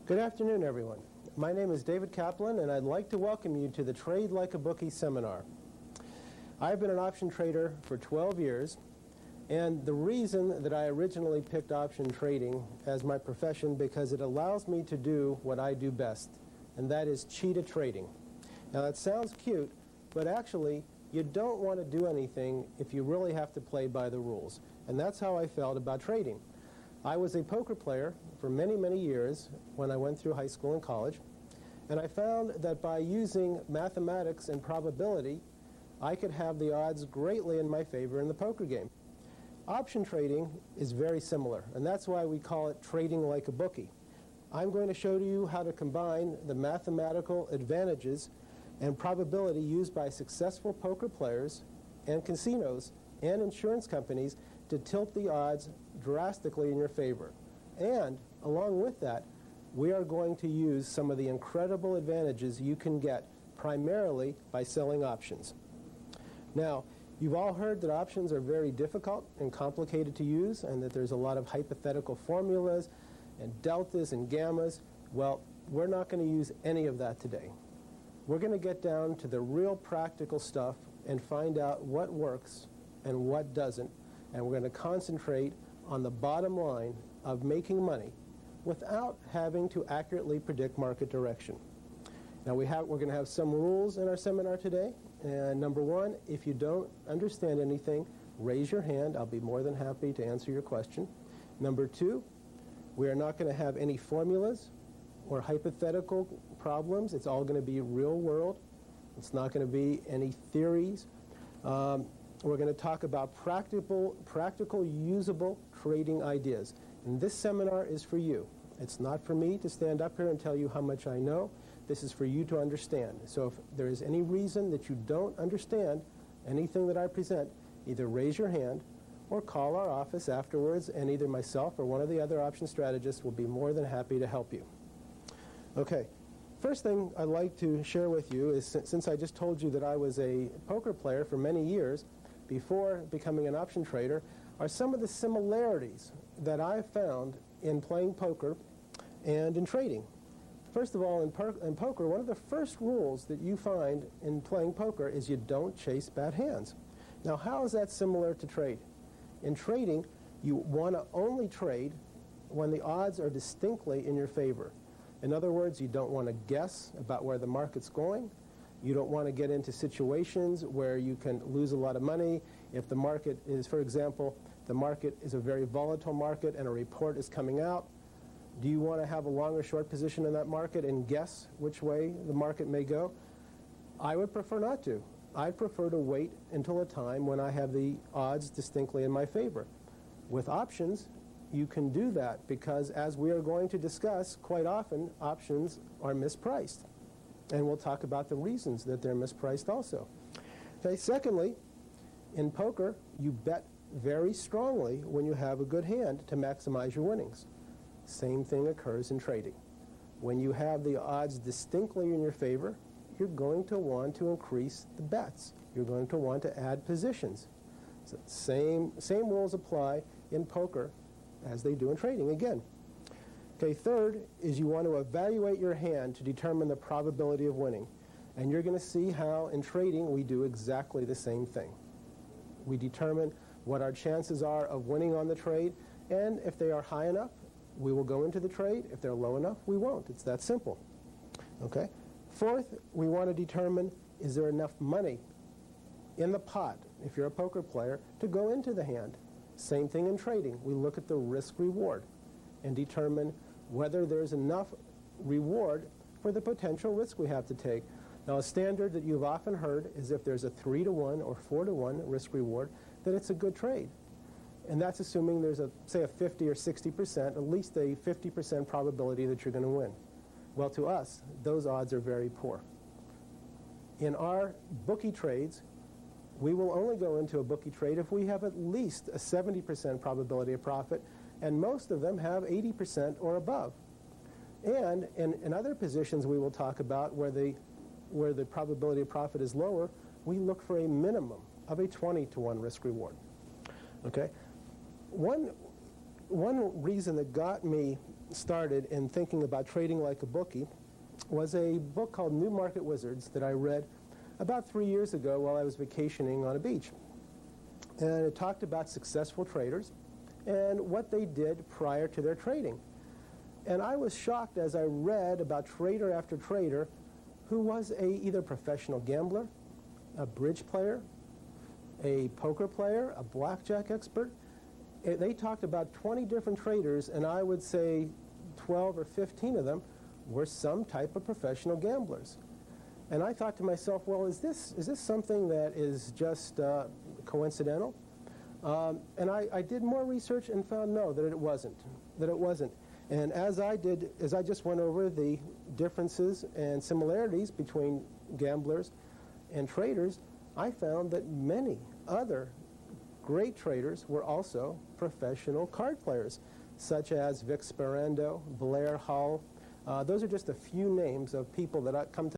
Good afternoon, everyone. My name is David Caplan, and I'd like to welcome you to the Trade Like a Bookie seminar. I've been an option trader for 12 years, and the reason that I originally picked option trading as my profession because it allows me to do what I do best, and that is cheetah trading. Now that sounds cute, but actually you don't want to do anything if you really have to play by the rules, and that's how I felt about trading. I was a poker player for many, many years when I went through high school and college, and I found that by using mathematics and probability, I could have the odds greatly in my favor in the poker game. Option trading is very similar, and that's why we call it trading like a bookie. I'm going to show you how to combine the mathematical advantages and probability used by successful poker players and casinos and insurance companies to tilt the odds drastically in your favor. And along with that, we are going to use some of the incredible advantages you can get primarily by selling options. Now, you've all heard that options are very difficult and complicated to use, and that there's a lot of hypothetical formulas and deltas and gammas. Well, we're not going to use any of that today. We're going to get down to the real practical stuff and find out what works and what doesn't, and we're going to concentrate on the bottom line of making money without having to accurately predict market direction. Now we're going to have some rules in our seminar today. And number one, if you don't understand anything, raise your hand. I'll be more than happy to answer your question. Number two, we are not going to have any formulas or hypothetical problems. It's all going to be real world. It's not going to be any theories. We're going to talk about practical, usable trading ideas. And this seminar is for you. It's not for me to stand up here and tell you how much I know. This is for you to understand. So if there is any reason that you don't understand anything that I present, either raise your hand or call our office afterwards, and either myself or one of the other option strategists will be more than happy to help you. Okay. First thing I'd like to share with you is, since I just told you that I was a poker player for many years before becoming an option trader, are some of the similarities that I've found in playing poker and in trading. First of all, in poker, one of the first rules that you find in playing poker is you don't chase bad hands. Now, how is that similar to trade? In trading, you want to only trade when the odds are distinctly in your favor. In other words, you don't want to guess about where the market's going. You don't want to get into situations where you can lose a lot of money. If the market is, for example, the market is a very volatile market and a report is coming out, do you want to have a long or short position in that market and guess which way the market may go? I would prefer not to. I'd prefer to wait until a time when I have the odds distinctly in my favor. With options, you can do that because, as we are going to discuss, quite often options are mispriced. And we'll talk about the reasons that they're mispriced also. Okay, secondly, in poker, you bet very strongly when you have a good hand to maximize your winnings. Same thing occurs in trading. When you have the odds distinctly in your favor, you're going to want to increase the bets. You're going to want to add positions. So same rules apply in poker as they do in trading again. Okay, third is you want to evaluate your hand to determine the probability of winning. And you're going to see how in trading we do exactly the same thing. We determine what our chances are of winning on the trade, and if they are high enough, we will go into the trade. If they're low enough, we won't. It's that simple. Okay? Fourth, we want to determine, is there enough money in the pot, if you're a poker player, to go into the hand? Same thing in trading. We look at the risk-reward and determine whether there's enough reward for the potential risk we have to take. Now, a standard that you've often heard is if there's a 3-to-1 or 4-to-1 risk-reward, that it's a good trade. And that's assuming there's say a 50 or 60%, at least a 50% probability that you're going to win. Well, to us, those odds are very poor. In our bookie trades, we will only go into a bookie trade if we have at least a 70% probability of profit, and most of them have 80% or above. And in other positions we will talk about where the probability of profit is lower, we look for a minimum of a 20-to-1 risk-reward. Okay? One reason that got me started in thinking about trading like a bookie was a book called New Market Wizards that I read about 3 years ago while I was vacationing on a beach. And it talked about successful traders and what they did prior to their trading. And I was shocked as I read about trader after trader who was either professional gambler, a bridge player, a poker player, a blackjack expert. They talked about 20 different traders, and I would say 12 or 15 of them were some type of professional gamblers. And I thought to myself, well, is this something that is just coincidental? And I did more research and found no, that it wasn't. And as I just went over the differences and similarities between gamblers and traders, I found that many other great traders were also professional card players, such as Vic Sperando, Blair Hull. Those are just a few names of people that come to